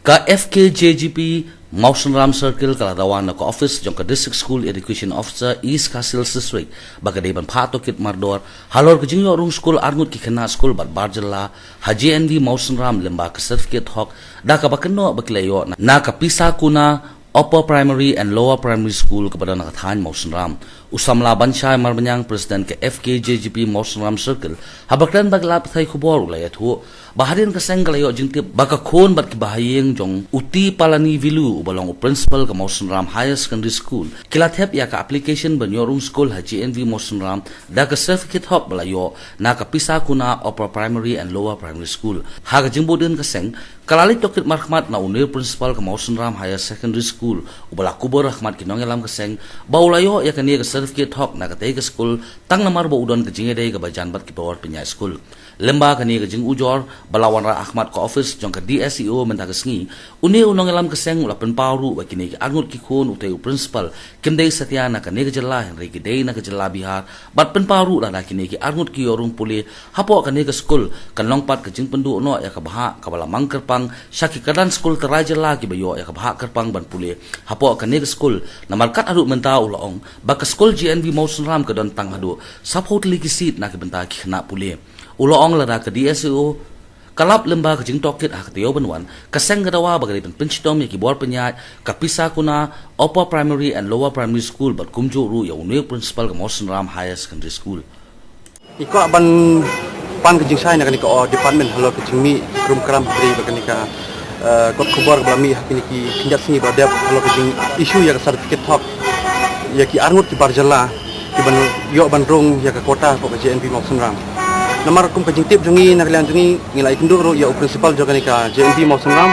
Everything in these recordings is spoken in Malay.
Ka FKJGP Mausanram Circle kaladawan na ka office jong ka District School Education Officer East Castle District bagay ban pato kit mardor halor ka jingyo rung school arngut ki khana school bat barjala HJNV Mausanram lemba ka certificate hok da ka bakno baklayo na ka pisa kuna upper primary and lower primary school kepada nakathan Mausanram usam laban syai marbanyang president ke FKJGP Mausanram Circle habaklan baglap thai khubor ulayat hu baharin ka senglayo jingtip baka khon bat ki bahayeng jong uti palani vilu ubalong principal ke Mausanram Higher Secondary School kilathep ya ka application banyorung school HJNV Mausanram da ka certificate hop balayo na ka pisa kuna upper primary and lower primary school haga jingbudin ka seng kalali tokit markhmat na unir principal ke Mausanram Higher Secondary School ubala kubur rahmat kinong elam ka seng baulayo ya ka ni ka certificate hok na ka te ka school tang namar bo udon ka jingede ka bajan bat ki power pinya school lemba ka ni ka jing ujor balawan ra ahmad ka office jong ka DSEO menta ka sngi uni unong elam ka seng ula penparu ba kini ka angut ki khon uteu principal kimdei satyana ka ni ka jalla henry ki dei na ka jalla bihar bat penparu la kini ki angut ki yorung puli hapo ka ni ka school kan longpat ka jing pendu no ya ka baha ka bala mangker pang syaki kadan school teraja la ki bayo ya ka baha kerpang ban puli hapo ka ni ka school na markat adu menta ulaong ba ka school GNV Mausanram ka don tang hadu sapot li ki seat na ki benta ki khna puli ulaong la ka DSEO kalap lemba ka jing tokit hak teo banwan kaseng gadawa bagay pen penchitom ya ki bor penyat kapisa kuna upper primary and lower primary school bat kumju ru ya uni principal ka Mausanram Higher Secondary School iko ban pan ka jing sai na kaniko department halo ka jing mi krum kram pri bakanika kot khobor blami hakini ki kinjat singi badap halo ka jing issue ya certificate hok ya ki arngut ki barjala ki ban yo ban rong ya ka kota ko ka JNV Mausanram namar kum ka jing tip jungi nakalian jungi ngilai kundur ya principal jo kanika JNV Mausanram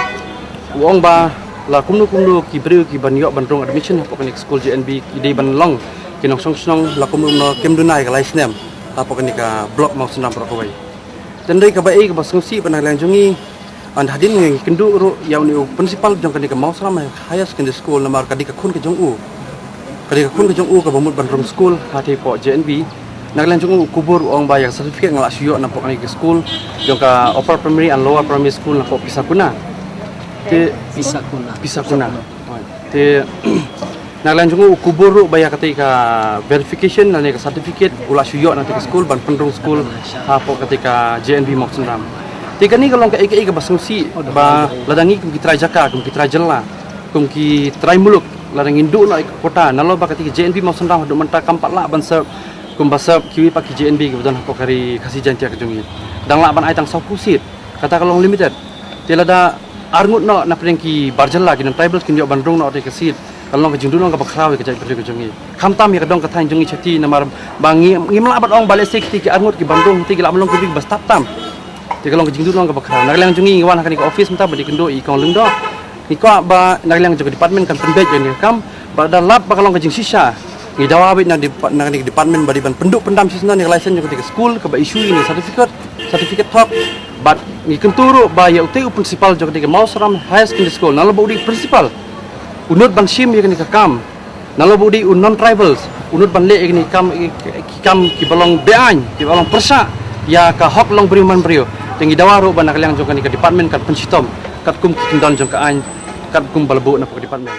wong ba la kumnu ki bri ki ban yo ban rong admission ko kanik school JNV ki dei ban long ki nong song la kumnu no kemdunai ka license apa kanika blok Mausanram prokowai tendai ka bai ka basngsi panakalian jungi and hadin ngi kundur ya uni principal jo kanika Mausanram Higher Secondary School namar kadika khun ka jong u ka bamut ban rong school hati po JNV nakalian jung kubur ong bayar certificate ngalak syuk na pok ni ke school jongka upper primary and lower primary school na pok pisakuna te pisakuna te nakalian jung kubur bayar ketika verification na ni ke certificate ulak syuk na ke school ban pendrung school ha pok ketika JNV Mausanram te kani kalau ka ek basungsi ba ladangi kum kitra jaka kum kitra jella kum ki trai muluk ladang induk na kota nalo ba ketika JNV Mausanram duk menta kampat la ban kumbasap kiwi paki JNV kebetulan aku kari kasih janji ke jungit dang laban aitang saukusit kata kalau limited tiada arngut no na prengki barjala ki tribals kin yo bandrung no te kasit kalau ke jundun ka bakrawi ke jai ke jungit khamtam ya kedong kathain jungi chati namar bangi ngimla bat ong bale sekti ki arngut ki bandrung ti la melong ki bas taptam ti kalau ke jundun ka bakrawi naglang jungi wan kan ke office menta badi kendo i kong lungdo ni ko ba naglang juga department kan penbej ni kam ba dalap ba kalau ke jing sisa ni dawabit na department badi ban penduk pendam sisna ni license jo ketika school ke ba issue ini certificate hok but ni kenturu ba ya utai principal jo ketika Mausanram Higher Secondary School nalo budi principal unut ban sim ya ketika kam nalo budi non tribals unut ban le ni kam ki balong bean ki balong persa ya ka hok long beriman brio tengi dawaru ban nakaliang jo ketika department kat pensitom kat kum kindon jo ka an kat kum balbu na department